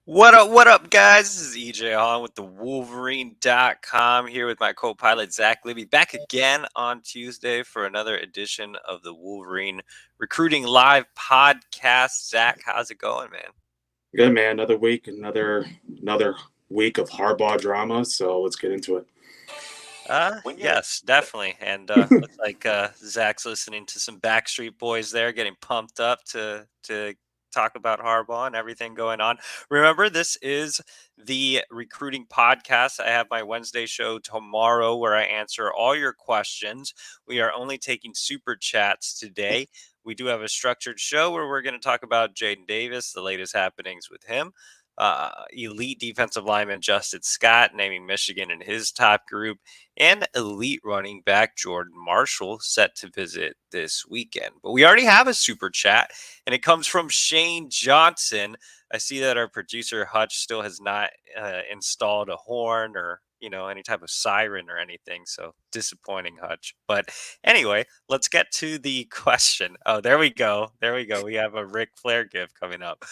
What up, guys? This is EJ Holland with the Wolverine.com here with my co pilot, Zach Libby, back again on Tuesday for another edition of the Wolverine Recruiting Live podcast. Zach, how's it going, man? Good man, another week, another week of Harbaugh drama. So let's get into it. Yes, definitely. And looks like Zach's listening to some Backstreet Boys there, getting pumped up to talk about Harbaugh and everything going on. Remember, this is the recruiting podcast. I have my Wednesday show tomorrow where I answer all your questions. We are only taking super chats today. We do have a structured show where we're going to talk about Jadyn Davis, the latest happenings with him. Elite defensive lineman Justin Scott naming Michigan in his top group, and elite running back Jordan Marshall set to visit this weekend. But we already have a super chat, and it comes from Shane Johnson. I see that our producer Hutch still has not installed a horn or any type of siren or anything. So disappointing, Hutch. But anyway, let's get to the question. Oh, there we go. There we go. We have a Ric Flair gift coming up.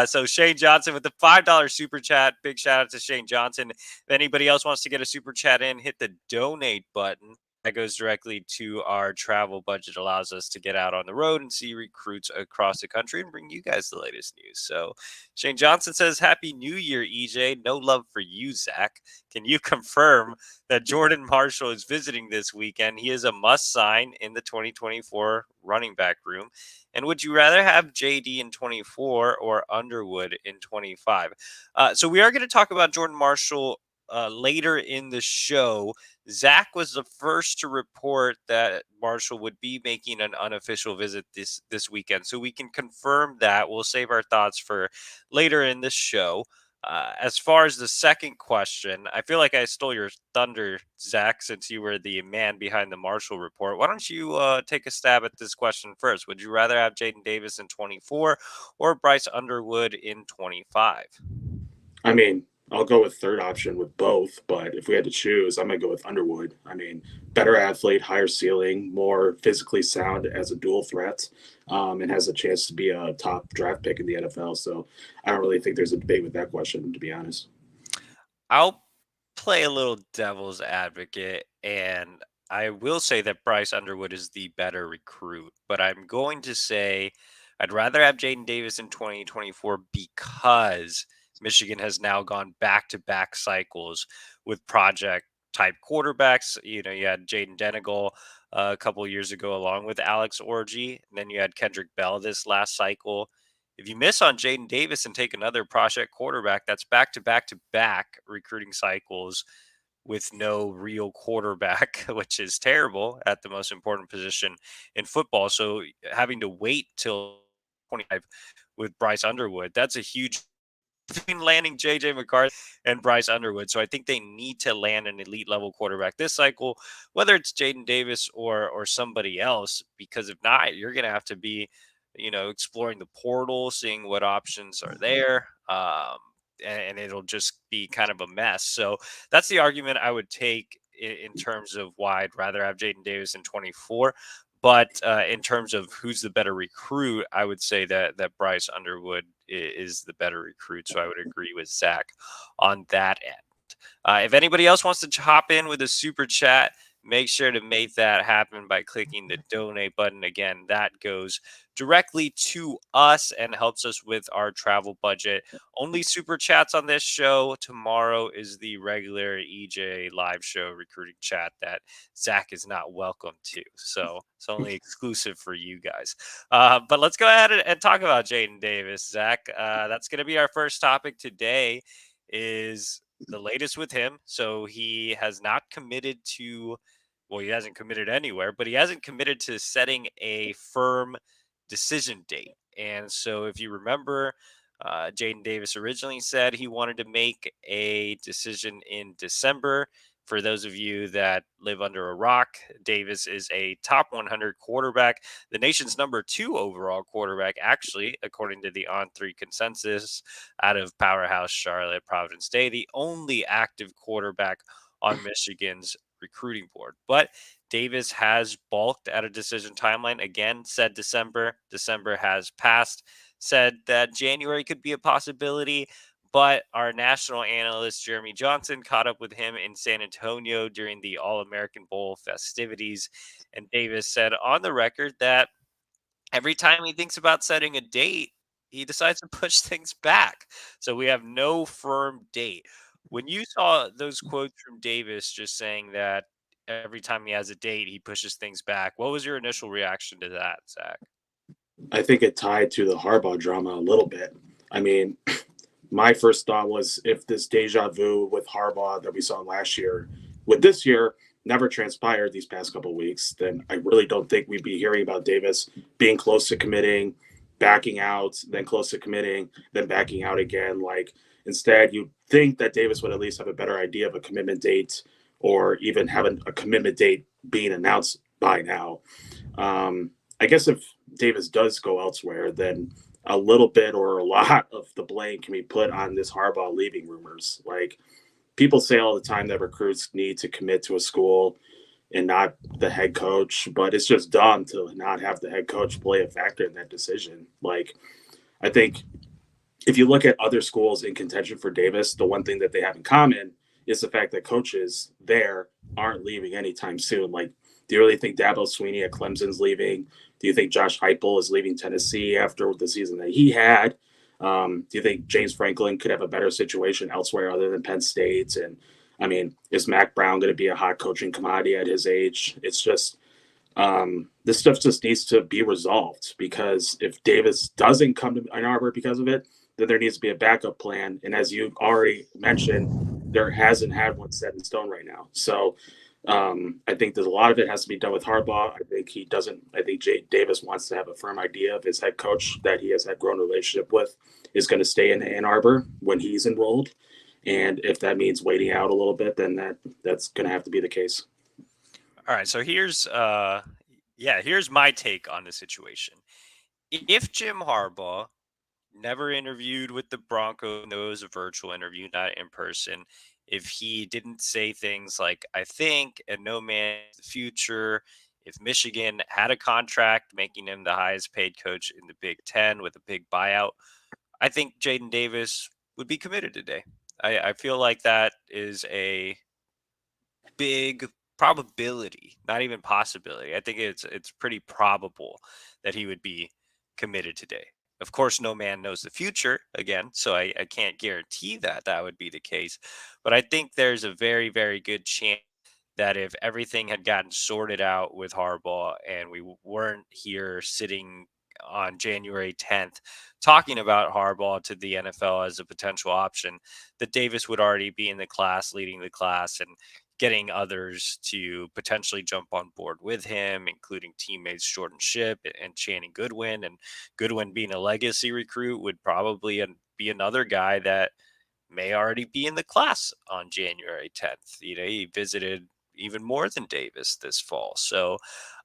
So Shane Johnson with the $5 super chat. Big shout out to Shane Johnson. If anybody else wants to get a super chat in, hit the donate button. That goes directly to our travel budget, allows us to get out on the road and see recruits across the country and bring you guys the latest news. So Shane Johnson says, Happy New Year, EJ. No love for you, Zach. Can you confirm that Jordan Marshall is visiting this weekend? He is a must sign in the 2024 running back room. And would you rather have JD in 24 or Underwood in 25? So we are going to talk about Jordan Marshall later in the show. Zach was the first to report that Marshall would be making an unofficial visit this weekend, so we can confirm that. We'll save our thoughts for later in this show. As far as the second question, I feel like I stole your thunder, Zach, since you were the man behind the Marshall report. Why don't you take a stab at this question first? Would you rather have Jadyn Davis in 24 or Bryce Underwood in 25? I mean, I'll go with third option with both, but if we had to choose, I'm gonna go with Underwood. I mean, better athlete, higher ceiling, more physically sound as a dual threat, and has a chance to be a top draft pick in the NFL. So I don't really think there's a debate with that question, to be honest. I'll play a little devil's advocate, and I will say that Bryce Underwood is the better recruit, but I'm going to say I'd rather have Jadyn Davis in 2024 because Michigan has now gone back to back cycles with project type quarterbacks. You had Jaden Denegal a couple years ago, along with Alex Orgy, and then you had Kendrick Bell this last cycle. If you miss on Jadyn Davis and take another project quarterback, that's back to back to back recruiting cycles with no real quarterback, which is terrible at the most important position in football. So having to wait till 25 with Bryce Underwood, that's a huge between landing JJ McCarthy and Bryce Underwood. So I think they need to land an elite level quarterback this cycle, whether it's Jadyn Davis or somebody else, because if not, you're gonna have to be, exploring the portal, seeing what options are there. And it'll just be kind of a mess. So that's the argument I would take in terms of why I'd rather have Jadyn Davis in 24. But in terms of who's the better recruit, I would say that Bryce Underwood is the better recruit. So I would agree with Zach on that end. If anybody else wants to hop in with a super chat, make sure to make that happen by clicking the donate button. Again, that goes directly to us and helps us with our travel budget. Only super chats on this show. Tomorrow is the regular EJ live show recruiting chat that Zach is not welcome to. So it's only exclusive for you guys. But let's go ahead and talk about Jadyn Davis, Zach. That's going to be our first topic today. Is the latest with him. So he has not committed to, well, he hasn't committed anywhere, but he hasn't committed to setting a firm decision date. And so if you remember, Jadyn Davis originally said he wanted to make a decision in December. For those of you that live under a rock, Davis is a top 100 quarterback, the nation's number 2 overall quarterback, actually, according to the On3 consensus out of Powerhouse Charlotte, Providence Day, the only active quarterback on Michigan's recruiting board. But Davis has balked at a decision timeline. Again, said December. December has passed. Said that January could be a possibility, But our national analyst, Jeremy Johnson, caught up with him in San Antonio during the All American Bowl festivities. And Davis said on the record that every time he thinks about setting a date, he decides to push things back. So we have no firm date. When you saw those quotes from Davis just saying that every time he has a date, he pushes things back, what was your initial reaction to that, Zach? I think it tied to the Harbaugh drama a little bit. I mean, my first thought was if this deja vu with Harbaugh that we saw last year with this year never transpired these past couple of weeks, then I really don't think we'd be hearing about Davis being close to committing, backing out, then close to committing, then backing out again. Like instead, you'd think that Davis would at least have a better idea of a commitment date or even having a commitment date being announced by now. I guess if Davis does go elsewhere, then a little bit or a lot of the blame can be put on this Harbaugh leaving rumors. Like people say all the time that recruits need to commit to a school and not the head coach, but it's just dumb to not have the head coach play a factor in that decision. Like I think if you look at other schools in contention for Davis, the one thing that they have in common is the fact that coaches there aren't leaving anytime soon. Like, do you really think Dabo Sweeney at Clemson's leaving? Do you think Josh Heupel is leaving Tennessee after the season that he had? Do you think James Franklin could have a better situation elsewhere other than Penn State? And I mean, is Mac Brown going to be a hot coaching commodity at his age? It's just this stuff just needs to be resolved because if Davis doesn't come to Ann Arbor because of it, then there needs to be a backup plan. And as you already mentioned, there hasn't had one set in stone right now. So I think there's a lot of it has to be done with Harbaugh. I think he doesn't. I think Jay Davis wants to have a firm idea of his head coach that he has had grown relationship with is going to stay in Ann Arbor when he's enrolled. And if that means waiting out a little bit, then that's going to have to be the case. All right, so here's my take on the situation. If Jim Harbaugh never interviewed with the Broncos, no, it was a virtual interview, not in person. If he didn't say things like "I think" and "No man the future," if Michigan had a contract making him the highest paid coach in the Big Ten with a big buyout, I think Jadyn Davis would be committed today. I feel like that is a big probability, not even possibility. I think it's pretty probable that he would be committed today. Of course, no man knows the future again, so I can't guarantee that that would be the case. But I think there's a very, very good chance that if everything had gotten sorted out with Harbaugh and we weren't here sitting on January 10th talking about Harbaugh to the NFL as a potential option, that Davis would already be in the class, leading the class, and getting others to potentially jump on board with him, including teammates Jordan Ship and Channing Goodwin. And Goodwin being a legacy recruit would probably be another guy that may already be in the class on January 10th. You know, he visited even more than Davis this fall. So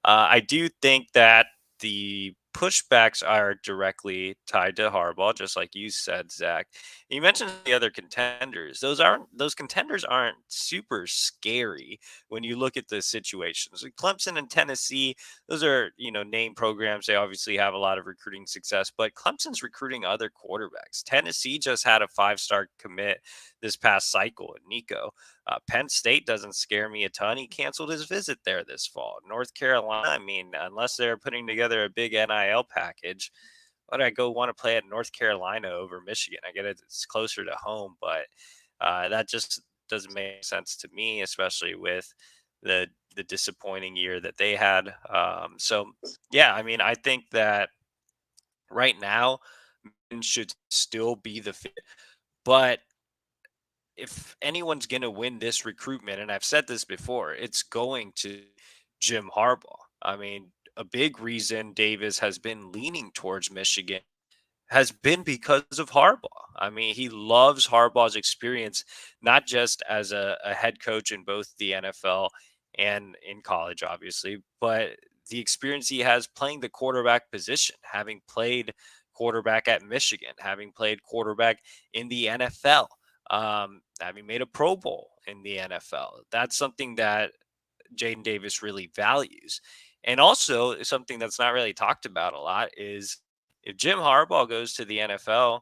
I do think that the pushbacks are directly tied to Harbaugh, just like you said, Zach. You mentioned the other contenders. Those contenders aren't super scary when you look at the situations. Like Clemson and Tennessee, those are, name programs. They obviously have a lot of recruiting success, but Clemson's recruiting other quarterbacks. Tennessee just had a 5-star commit this past cycle in Nico. Penn State doesn't scare me a ton. He canceled his visit there this fall. North Carolina, I mean, unless they're putting together a big NIL package, why do I go want to play at North Carolina over Michigan? I get it, it's closer to home, but that just doesn't make sense to me, especially with the disappointing year that they had. So yeah, I mean, I think that right now Michigan should still be the fit, but if anyone's going to win this recruitment, and I've said this before, it's going to Jim Harbaugh. I mean, a big reason Davis has been leaning towards Michigan has been because of Harbaugh. I mean, he loves Harbaugh's experience, not just as a head coach in both the NFL and in college, obviously, but the experience he has playing the quarterback position, having played quarterback at Michigan, having played quarterback in the NFL, having made a Pro Bowl in the NFL. That's something that Jadyn Davis really values. And also, something that's not really talked about a lot is if Jim Harbaugh goes to the NFL,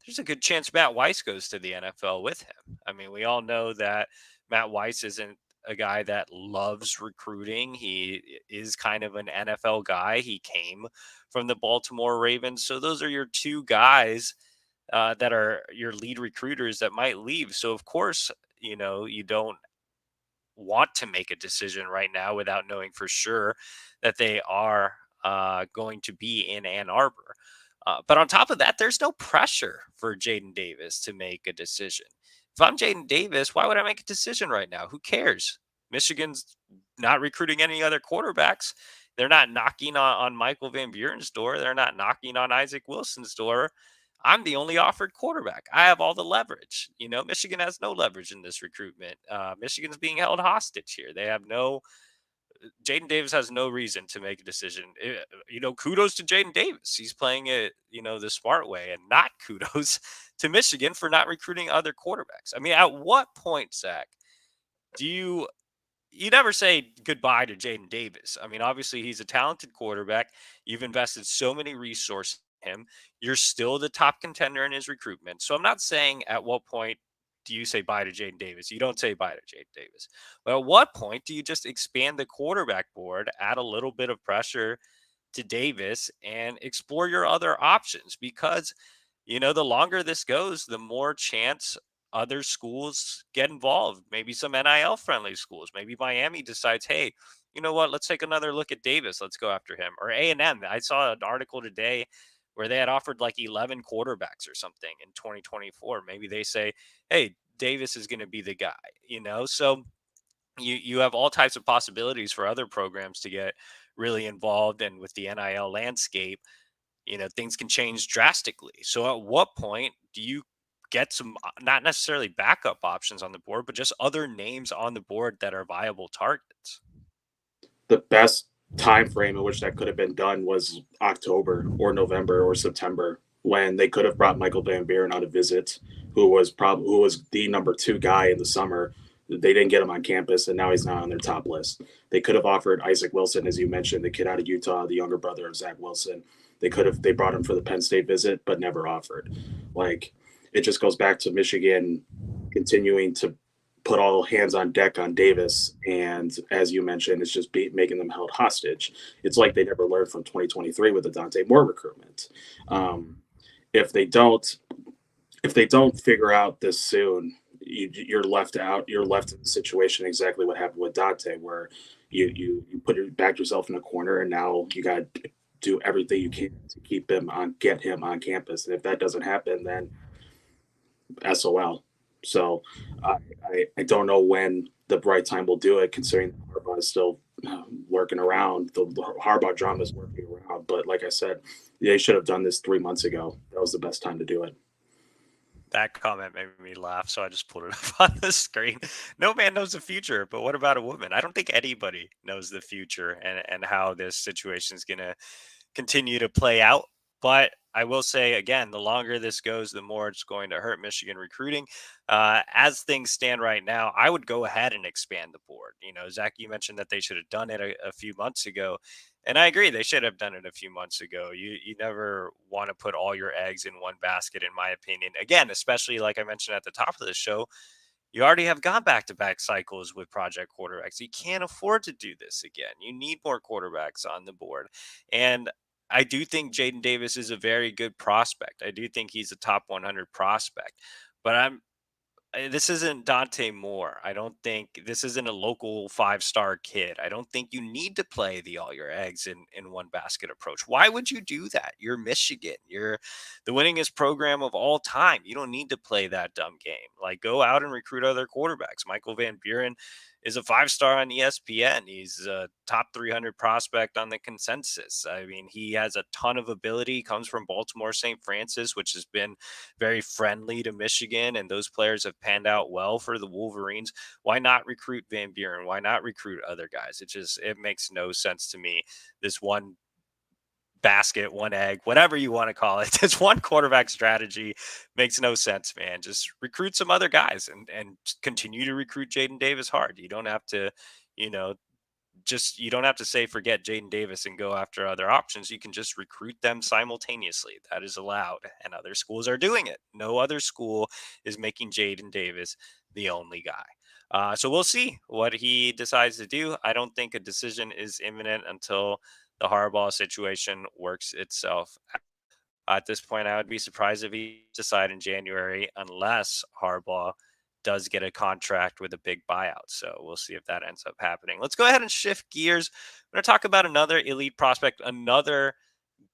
there's a good chance Matt Weiss goes to the NFL with him. I mean, we all know that Matt Weiss isn't a guy that loves recruiting. He is kind of an NFL guy. He came from the Baltimore Ravens. So those are your two guys that are your lead recruiters that might leave. So, of course, you don't want to make a decision right now without knowing for sure that they are going to be in Ann Arbor. But on top of that, there's no pressure for Jadyn Davis to make a decision. If I'm Jadyn Davis, why would I make a decision right now? Who cares? Michigan's not recruiting any other quarterbacks. They're not knocking on Michael Van Buren's door. They're not knocking on Isaac Wilson's door. I'm the only offered quarterback. I have all the leverage. Michigan has no leverage in this recruitment. Michigan's being held hostage here. They have no. Jadyn Davis has no reason to make a decision. Kudos to Jadyn Davis. He's playing it, the smart way, and not kudos to Michigan for not recruiting other quarterbacks. I mean, at what point, Zach, do you never say goodbye to Jadyn Davis? I mean, obviously he's a talented quarterback. You've invested so many resources in him. You're still the top contender in his recruitment. So I'm not saying at what point do you say bye to Jadyn Davis? You don't say bye to Jadyn Davis. But at what point do you just expand the quarterback board, add a little bit of pressure to Davis, and explore your other options? Because the longer this goes, the more chance other schools get involved. Maybe some NIL friendly schools. Maybe Miami decides, hey, you know what? Let's take another look at Davis. Let's go after him. Or A&M. I saw an article today where they had offered like 11 quarterbacks or something in 2024. Maybe they say, hey, Davis is going to be the guy. So you have all types of possibilities for other programs to get really involved, and with the NIL landscape, things can change drastically. So at what point do you get some, not necessarily backup options on the board, but just other names on the board that are viable targets? The best time frame in which that could have been done was October or November or September, when they could have brought Michael Van Buren on a visit, who was the number two guy in the summer. They didn't get him on campus, and now he's not on their top list. They could have offered Isaac Wilson, as you mentioned, the kid out of Utah, the younger brother of Zach Wilson. They brought him for the Penn State visit, but never offered. Like, it just goes back to Michigan continuing to put all hands on deck on Davis. And as you mentioned, it's just making them held hostage. It's like they never learned from 2023 with the Dante Moore recruitment. Um, if they don't, if they don't figure out this soon, you're left out. You're left in the situation exactly what happened with Dante, where you backed yourself in a corner, and now you got to do everything you can to get him on campus. And if that doesn't happen, then SOL. So I don't know when the right time will do it, considering Harbaugh is still lurking around. The Harbaugh drama is working around. But like I said, they should have done this 3 months ago. That was the best time to do it. That comment made me laugh, so I just pulled it up on the screen. No man knows the future, but what about a woman? I don't think anybody knows the future and how this situation is going to continue to play out. But I will say again, the longer this goes, the more it's going to hurt Michigan recruiting. As things stand right now, I would go ahead and expand the board. Zach, you mentioned that they should have done it a few months ago. And I agree, they should have done it a few months ago. You never want to put all your eggs in one basket, in my opinion. Again, especially like I mentioned at the top of the show, you already have gone back to back cycles with project quarterbacks. You can't afford to do this again. You need more quarterbacks on the board. And I do think Jadyn Davis is a very good prospect. I do think he's a top 100 prospect. But this isn't Dante Moore. I don't think this isn't a local 5-star kid. I don't think you need to play the all your eggs in one basket approach. Why would you do that? You're Michigan. You're the winningest program of all time. You don't need to play that dumb game. Like, go out and recruit other quarterbacks. Michael Van Buren is a 5-star on ESPN. He's a top 300 prospect on the consensus. I mean, he has a ton of ability, comes from Baltimore St. Francis, which has been very friendly to Michigan, and those players have panned out well for the Wolverines. Why not recruit Van Buren? Why not recruit other guys? It makes no sense to me. This one basket, one egg, whatever you want to call it. This one quarterback strategy makes no sense, man. Just recruit some other guys and continue to recruit Jadyn Davis hard. You don't have to, you know, just you don't have to say forget Jadyn Davis and go after other options. You can just recruit them simultaneously. That is allowed, and other schools are doing it. No other school is making Jadyn Davis the only guy. So we'll see what he decides to do. I don't think a decision is imminent until the Harbaugh situation works itself. At this point, I would be surprised if he decide in January unless Harbaugh does get a contract with a big buyout. So we'll see if that ends up happening. Let's go ahead and shift gears. I'm going to talk about another elite prospect, another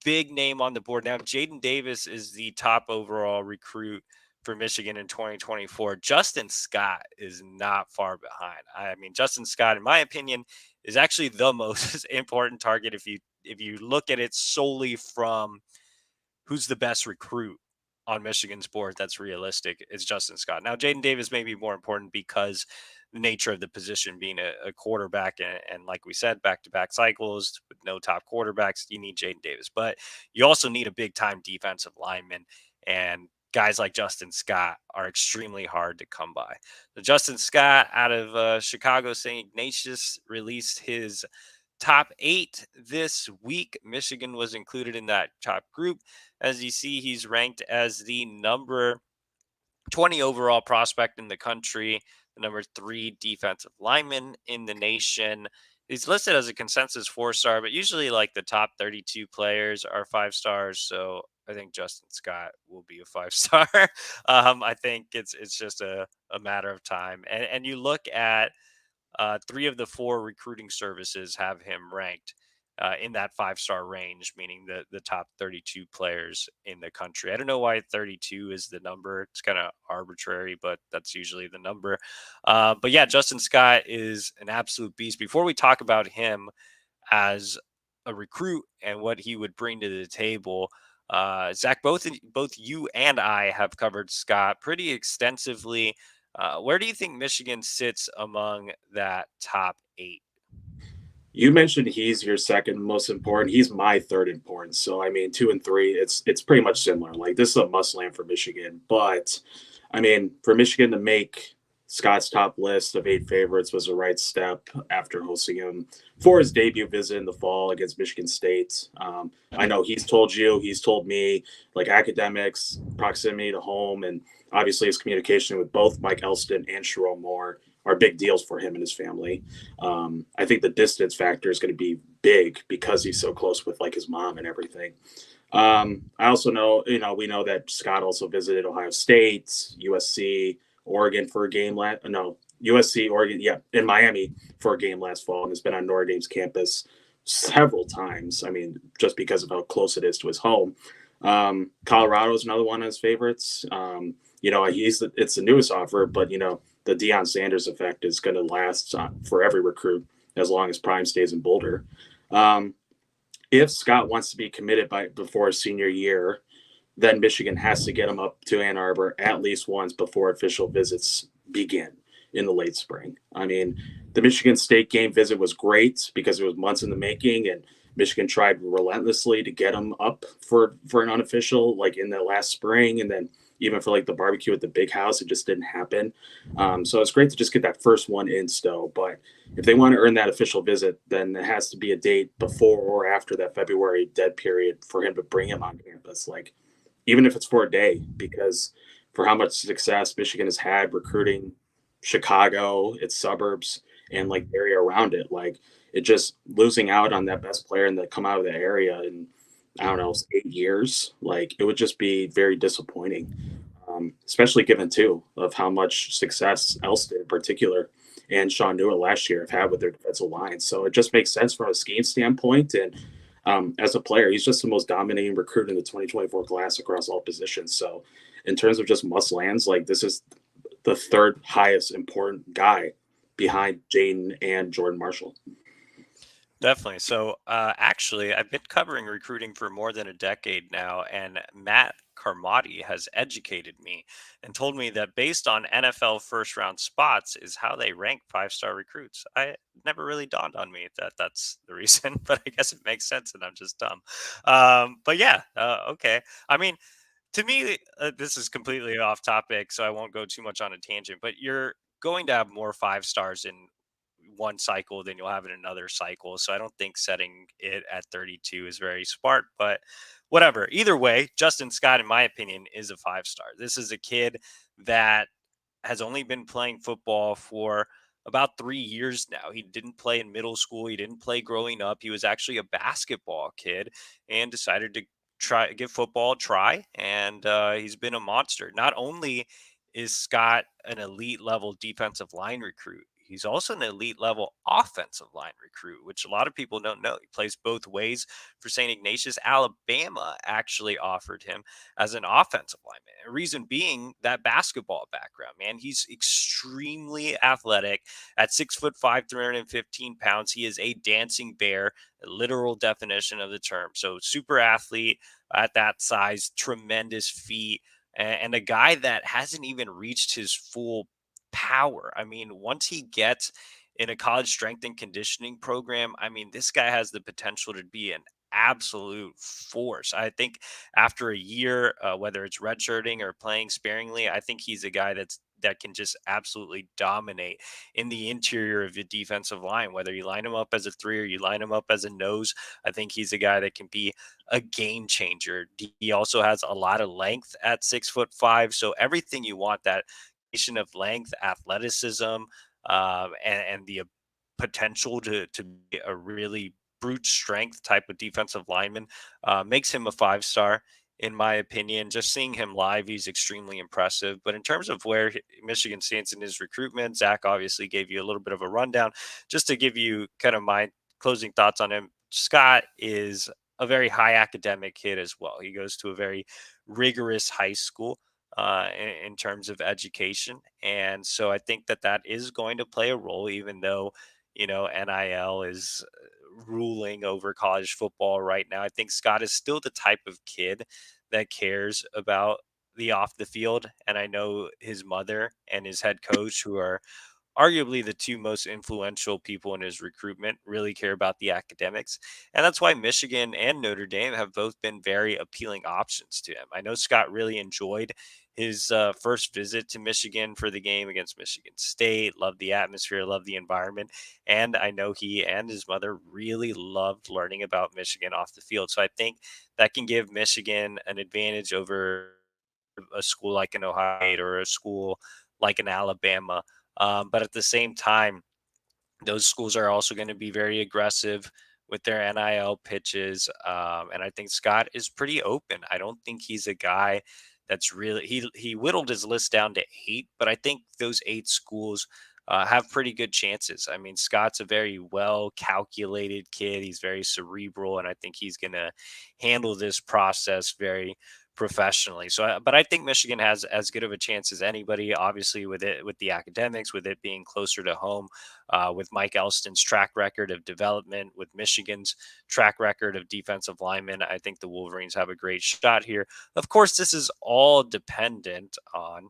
big name on the board. Now, Jadyn Davis is the top overall recruit for Michigan in 2024. Justin Scott is not far behind. I mean, Justin Scott, in my opinion, is actually the most important target if you look at it solely from who's the best recruit on Michigan's board that's realistic is Justin Scott. Now, Jadyn Davis may be more important because the nature of the position being a quarterback, and like we said, back-to-back cycles with no top quarterbacks, you need Jadyn Davis. But you also need a big-time defensive lineman, and guys like Justin Scott are extremely hard to come by. So Justin Scott out of Chicago St. Ignatius released his top 8 this week. Michigan was included in that top group. As you see, he's ranked as the number 20 overall prospect in the country, the number 3 defensive lineman in the nation. He's listed as a consensus 4-star, but usually like the top 32 players are 5 stars. So I think Justin Scott will be a 5-star. I think it's just a matter of time. And you look at 3 of the 4 recruiting services have him ranked in that 5-star range, meaning the top 32 players in the country. I don't know why 32 is the number. It's kind of arbitrary, but that's usually the number. But yeah, Justin Scott is an absolute beast. Before we talk about him as a recruit and what he would bring to the table, Zach, both you and I have covered Scott pretty extensively. Where do you think Michigan sits among that top 8? You mentioned he's your second most important. He's my third important. So I mean, 2 and 3, it's pretty much similar. Like this is a must land for Michigan. But I mean, for Michigan to make Scott's top list of 8 favorites was the right step after hosting him for his debut visit in the fall against Michigan State. I know he's told you, he's told me, like academics, proximity to home, and obviously his communication with both Mike Elston and Sharon Moore are big deals for him and his family. I think the distance factor is going to be big because he's so close with like his mom and everything. I also know, we know that Scott also visited Ohio State, USC, Oregon for a game no, USC, Oregon, yeah, in Miami for a game last fall, and has been on Notre Dame's campus several times. I mean, just because of how close it is to his home. Colorado is another one of his favorites. It's the newest offer, but the Deion Sanders effect is going to last for every recruit as long as Prime stays in Boulder. If Scott wants to be committed before his senior year, then Michigan has to get him up to Ann Arbor at least once before official visits begin in the late spring. I mean, the Michigan State game visit was great because it was months in the making, and Michigan tried relentlessly to get him up for an unofficial, like in the last spring, and then even for like the barbecue at the big house, it just didn't happen. So it's great to just get that first one in still. But if they want to earn that official visit, then it has to be a date before or after that February dead period for him to bring him on campus. Like even if it's for a day, because for how much success Michigan has had recruiting Chicago, its suburbs, and like the area around it, like it just losing out on that best player and that come out of the area in I don't know 8 years, like it would just be very disappointing, especially given too of how much success Elston in particular and Sean Newell last year have had with their defensive line. So it just makes sense from a scheme standpoint. And as a player, he's just the most dominating recruit in the 2024 class across all positions. So in terms of just must lands, like this is the third highest important guy behind Jane and Jordan Marshall. Definitely. So, actually, I've been covering recruiting for more than a decade now, and Matt Carmotti has educated me and told me that based on NFL first round spots is how they rank 5-star recruits. I never really dawned on me that that's the reason, but I guess it makes sense, and I'm just dumb. But yeah, okay. I mean, to me, this is completely off topic, so I won't go too much on a tangent. But you're going to have more 5 stars in one cycle, then you'll have it another cycle. So I don't think setting it at 32 is very smart, but whatever. Either way, Justin Scott, in my opinion, is a 5 star. This is a kid that has only been playing football for about 3 years now. He didn't play in middle school. He didn't play growing up. He was actually a basketball kid and decided to try give football a try. And he's been a monster. Not only is Scott an elite level defensive line recruit, he's also an elite level offensive line recruit, which a lot of people don't know. He plays both ways for St. Ignatius. Alabama actually offered him as an offensive lineman. A reason being that basketball background, man. He's extremely athletic at 6'5", 315 pounds. He is a dancing bear, a literal definition of the term. So super athlete at that size, tremendous feet, and a guy that hasn't even reached his full power. I mean, once he gets in a college strength and conditioning program, I mean, this guy has the potential to be an absolute force. I think after a year, whether it's redshirting or playing sparingly, I think he's a guy that can just absolutely dominate in the interior of your defensive line. Whether you line him up as a three or you line him up as a nose, I think he's a guy that can be a game changer. He also has a lot of length at 6'5", so everything you want, that combination of length, athleticism, and the potential to be a really brute strength type of defensive lineman, makes him a 5 star in my opinion. Just seeing him live, he's extremely impressive. But in terms of where Michigan stands in his recruitment, Zach obviously gave you a little bit of a rundown. Just to give you kind of my closing thoughts on him, Scott is a very high academic kid as well. He goes to a very rigorous high school in terms of education. And so I think that that is going to play a role, even though, NIL is ruling over college football right now. I think Scott is still the type of kid that cares about the off the field. And I know his mother and his head coach, who are arguably the two most influential people in his recruitment, really care about the academics. And that's why Michigan and Notre Dame have both been very appealing options to him. I know Scott really enjoyed his first visit to Michigan for the game against Michigan State, loved the atmosphere, loved the environment. And I know he and his mother really loved learning about Michigan off the field. So I think that can give Michigan an advantage over a school like an Ohio State or a school like an Alabama. But at the same time, those schools are also going to be very aggressive with their NIL pitches. And I think Scott is pretty open. I don't think he's a guy that's really he whittled his list down to 8, but I think those 8 schools have pretty good chances. I mean, Scott's a very well calculated kid. He's very cerebral, and I think he's going to handle this process very professionally. So, but I think Michigan has as good of a chance as anybody. Obviously, with the academics, with it being closer to home, with Mike Elston's track record of development, with Michigan's track record of defensive linemen, I think the Wolverines have a great shot here. Of course, this is all dependent on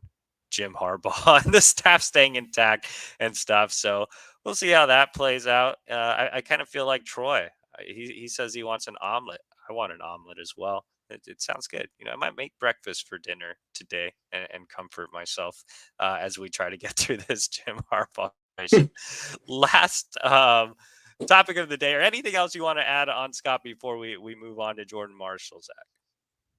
Jim Harbaugh and the staff staying intact and stuff. So we'll see how that plays out. I kind of feel like Troy. He says he wants an omelet. I want an omelet as well. It sounds good. I might make breakfast for dinner today and comfort myself as we try to get through this Jim Harbaugh situation. Last topic of the day, or anything else you want to add on Scott before we move on to Jordan Marshall, Zach?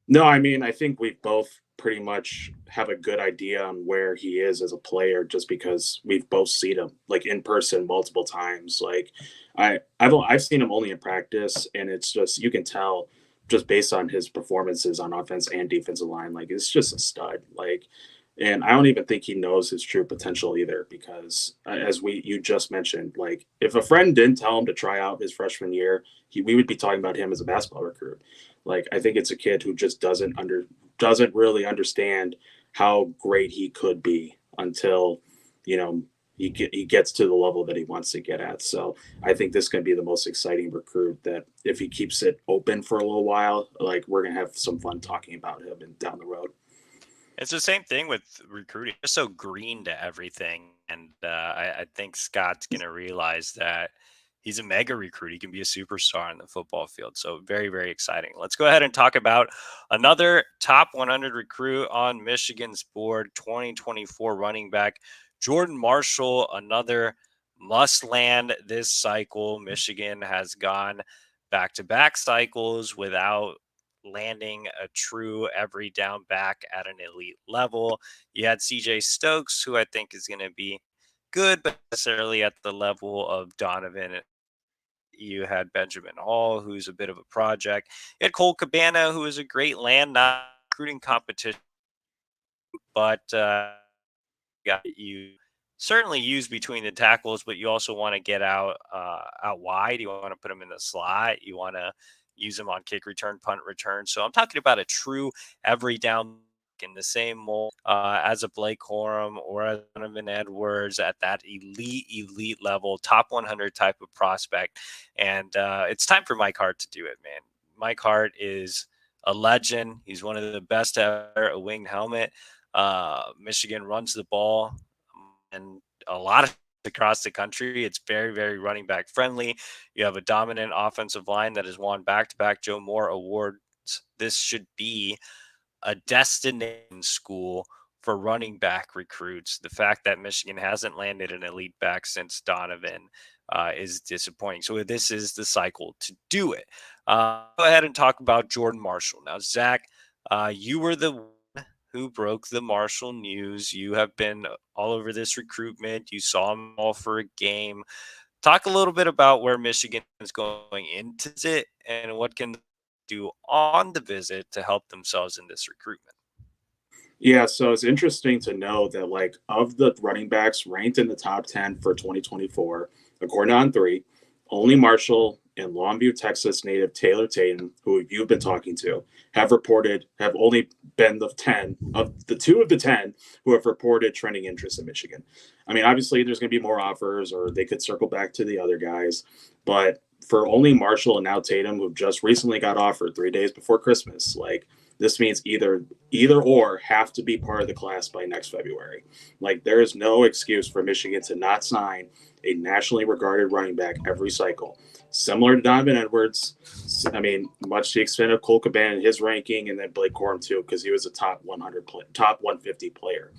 No, I mean, I think we both pretty much have a good idea on where he is as a player just because we've both seen him like in person multiple times. Like I've seen him only in practice, and it's just you can tell just based on his performances on offense and defensive line, like it's just a stud. Like, and I don't even think he knows his true potential either because as you just mentioned, like if a friend didn't tell him to try out his freshman year, we would be talking about him as a basketball recruit. Like I think it's a kid who just doesn't really understand how great he could be until you know he gets to the level that he wants to get at. So I think this is going to be the most exciting recruit. That if he keeps it open for a little while, like we're going to have some fun talking about him and down the road. It's the same thing with recruiting. Just so green to everything, and I think Scott's going to realize that he's a mega recruit. He can be a superstar on the football field. So very, very exciting. Let's go ahead and talk about another top 100 recruit on Michigan's board, 2024 running back Jordan Marshall, another must land this cycle. Michigan has gone back to back cycles without landing a true every down back at an elite level. You had CJ Stokes, who I think is going to be good, but necessarily at the level of Donovan. You had Benjamin Hall, who's a bit of a project. You had Cole Cabana, who is a great land, not recruiting competition, but you certainly use between the tackles, but you also want to get out wide. You want to put them in the slot. You want to use them on kick return, punt return. So I'm talking about a true every down in the same mold as a Blake Corum or as Donovan Edwards at that elite level, top 100 type of prospect. And it's time for Mike Hart to do it, man. Mike Hart is a legend. He's one of the best ever, a winged helmet. Michigan runs the ball and a lot of across the country. It's very running back friendly. You have a dominant offensive line that has won back-to-back Joe Moore awards. This should be a destination school for running back recruits. The fact that Michigan hasn't landed an elite back since Donovan is disappointing. So this is the cycle to do it. Go ahead and talk about Jordan Marshall. Now, Zach, you were the one who broke the Marshall news. You have been all over this recruitment. You saw him all for a game. Talk a little bit about where Michigan is going into it and what can do on the visit to help themselves in this recruitment. Yeah, so it's interesting to know that like of the running backs ranked in the top 10 for 2024, according to On3, only Marshall and Longview, Texas native Taylor Tatum, who you've been talking to, have only been the 10 of the two of the 10 who have reported trending interest in Michigan. I mean, obviously there's going to be more offers or they could circle back to the other guys, but for only Marshall and now Tatum, who just recently got offered 3 days before Christmas, like this means either or have to be part of the class by next February. Like there is no excuse for Michigan to not sign a nationally regarded running back every cycle. Similar to Donovan Edwards, I mean, much to the extent of Cole Cabana his ranking, and then Blake Corum too, because he was a top 100, top 150 player.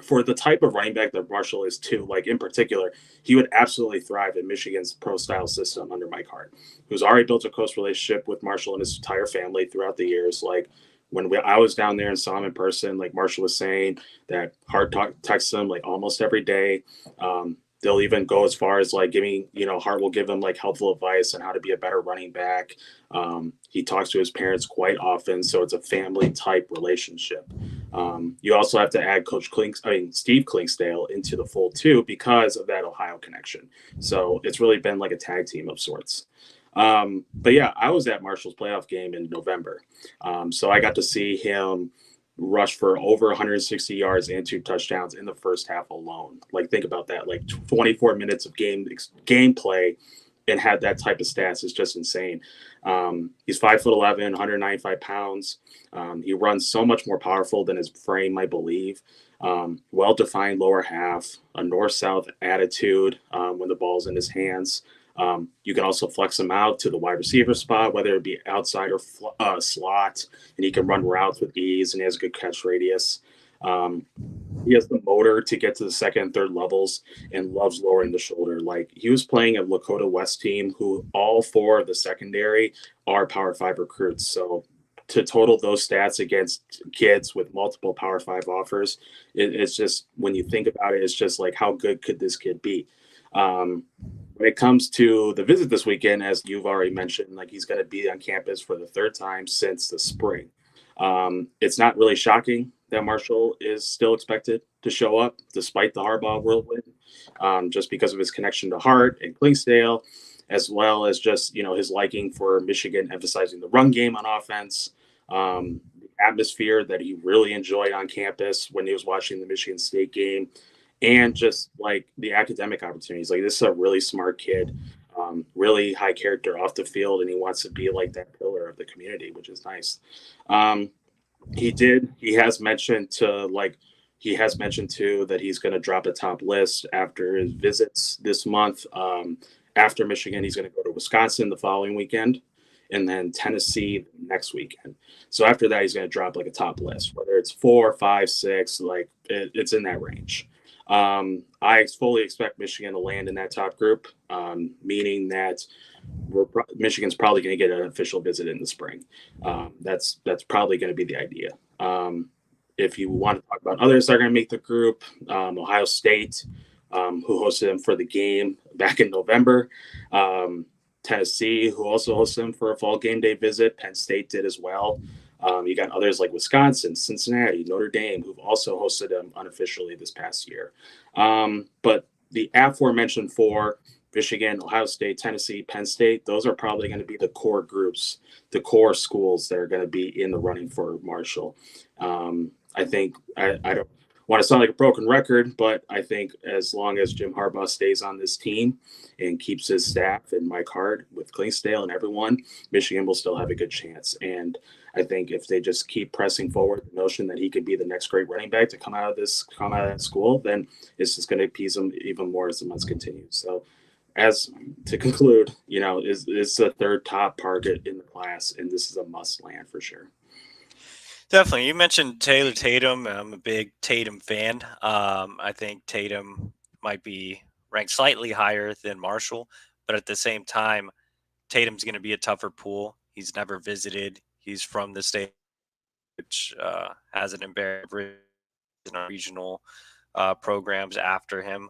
For the type of running back that Marshall is too, like in particular, he would absolutely thrive in Michigan's pro style system under Mike Hart, who's already built a close relationship with Marshall and his entire family throughout the years. Like I was down there and saw him in person, like Marshall was saying that Hart texts him like almost every day. They'll even go as far as like Hart will give him like helpful advice on how to be a better running back. He talks to his parents quite often, so it's a family type relationship. You also have to add Steve Klinksdale into the fold too because of that Ohio connection. So it's really been like a tag team of sorts. But yeah, I was at Marshall's playoff game in November, so I got to see him rush for over 160 yards and 2 touchdowns in the first half alone. Like think about that, like 24 minutes of gameplay and had that type of stats is just insane. He's 5'11", 195 pounds. He runs so much more powerful than his frame, I believe. Well-defined lower half, a north-south attitude when the ball's in his hands. You can also flex him out to the wide receiver spot, whether it be outside or slot, and he can run routes with ease, and he has a good catch radius. He has the motor to get to the second and third levels and loves lowering the shoulder. Like he was playing a Lakota West team who all four of the secondary are Power 5 recruits. So to total those stats against kids with multiple Power 5 offers, it's just, when you think about it, it's just like, how good could this kid be? When it comes to the visit this weekend, as you've already mentioned, like he's going to be on campus for the third time since the spring. It's not really shocking that Marshall is still expected to show up despite the Harbaugh whirlwind, just because of his connection to Hart and Klinksdale, as well as just, his liking for Michigan emphasizing the run game on offense, the atmosphere that he really enjoyed on campus when he was watching the Michigan State game, and just like the academic opportunities. Like this is a really smart kid, really high character off the field, and he wants to be like that pillar of the community, which is nice. He has mentioned too that he's going to drop a top list after his visits this month. After Michigan, he's going to go to Wisconsin the following weekend, and then Tennessee next weekend. So after that, he's going to drop like a top list, whether it's 4, 5, 6, like it's in that range. I fully expect Michigan to land in that top group, meaning that Michigan's probably going to get an official visit in the spring. That's probably going to be the idea. If you want to talk about others that are going to make the group, Ohio State, who hosted them for the game back in November. Tennessee, who also hosted them for a fall game day visit. Penn State did as well. You got others like Wisconsin, Cincinnati, Notre Dame, who've also hosted them unofficially this past year. But the aforementioned four, Michigan, Ohio State, Tennessee, Penn State, those are probably going to be the core groups, the core schools that are going to be in the running for Marshall. I think I don't want to sound like a broken record, but I think as long as Jim Harbaugh stays on this team and keeps his staff and Mike Hart with Clingsdale and everyone, Michigan will still have a good chance. And I think if they just keep pressing forward the notion that he could be the next great running back to come out of that school, then it's just going to appease him even more as the months continue. So, as to conclude, is the third top target in the class, and this is a must land for sure. Definitely. You mentioned Taylor Tatum. I'm a big Tatum fan. I think Tatum might be ranked slightly higher than Marshall, but at the same time, Tatum's going to be a tougher pool. He's never visited. He's from the state, which has an embarrassing regional programs after him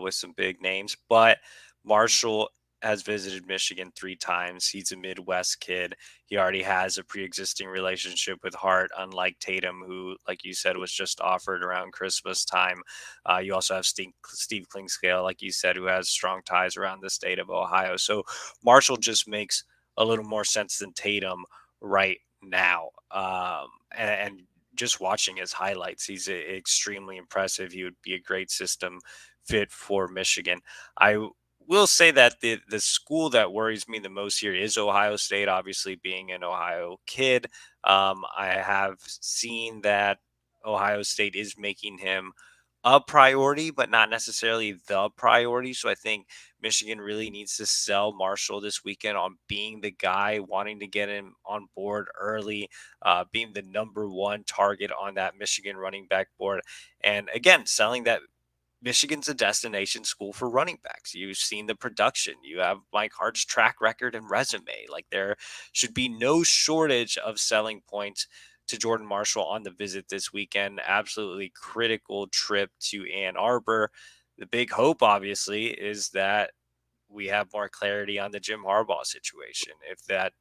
with some big names. But Marshall has visited Michigan 3 times. He's a Midwest kid. He already has a pre-existing relationship with Hart, unlike Tatum, who, like you said, was just offered around Christmas time. You also have Steve Klingscale, like you said, who has strong ties around the state of Ohio. So Marshall just makes a little more sense than Tatum right now. And just watching his highlights, he's extremely impressive. He would be a great system fit for Michigan. I will say that the school that worries me the most here is Ohio State. Obviously, being an Ohio kid, I have seen that Ohio State is making him a priority, but not necessarily the priority. So I think Michigan really needs to sell Marshall this weekend on being the guy, wanting to get him on board early, being the number one target on that Michigan running back board. And again, selling that Michigan's a destination school for running backs. You've seen the production. You have Mike Hart's track record and resume. Like, there should be no shortage of selling points to Jordan Marshall on the visit this weekend. Absolutely critical trip to Ann Arbor. The big hope, obviously, is that we have more clarity on the Jim Harbaugh situation. If that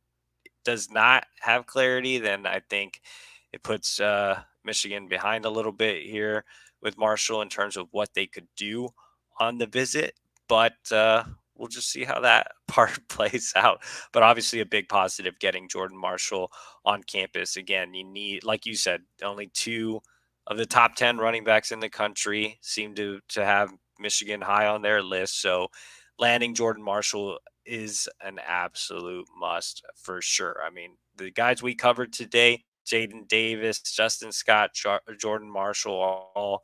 does not have clarity, then I think it puts Michigan behind a little bit here with Marshall in terms of what they could do on the visit. But we'll just see how that part plays out. But obviously, a big positive getting Jordan Marshall on campus. Again, you need, like you said, only two of the top 10 running backs in the country seem to have Michigan high on their list. So landing Jordan Marshall is an absolute must for sure. I mean, the guys we covered today, Jadyn Davis, Justin Scott, Jordan Marshall, all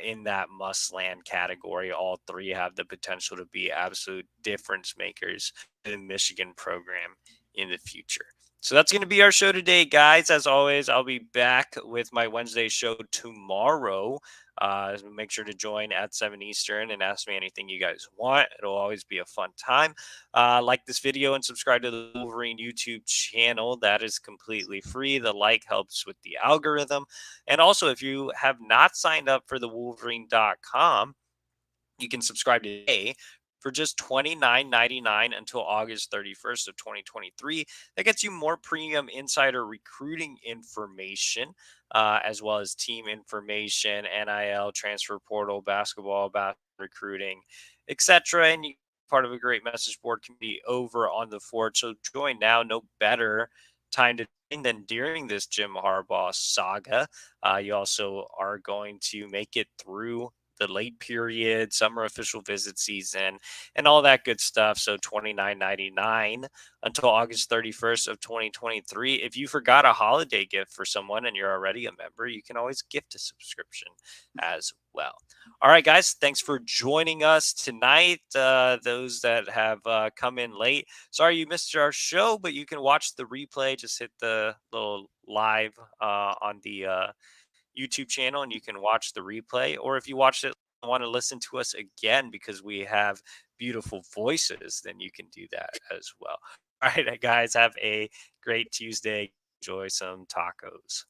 in that must land category. All three have the potential to be absolute difference makers in the Michigan program in the future. So that's going to be our show today, guys. As always, I'll be back with my Wednesday show tomorrow. Make sure to join at 7 Eastern and ask me anything you guys want. It'll always be a fun time. Like this video and subscribe to the Wolverine YouTube channel. That is completely free. The like helps with the algorithm. And also, if you have not signed up for the Wolverine.com, you can subscribe today for just $29.99 until August 31st of 2023. That gets you more premium insider recruiting information, as well as team information, NIL, transfer portal, basketball recruiting, etc. And you part of a great message board community over on the Fort. So join now. No better time to join than during this Jim Harbaugh saga. You also are going to make it through the late period, summer official visit season, and all that good stuff. So $29.99 until August 31st of 2023. If you forgot a holiday gift for someone and you're already a member, you can always gift a subscription as well. All right, guys, thanks for joining us tonight. Those that have come in late, sorry you missed our show, but you can watch the replay. Just hit the little live on the YouTube channel and you can watch the replay. Or if you watched it want to listen to us again because we have beautiful voices, then you can do that as well. All right, guys, have a great Tuesday. Enjoy some tacos.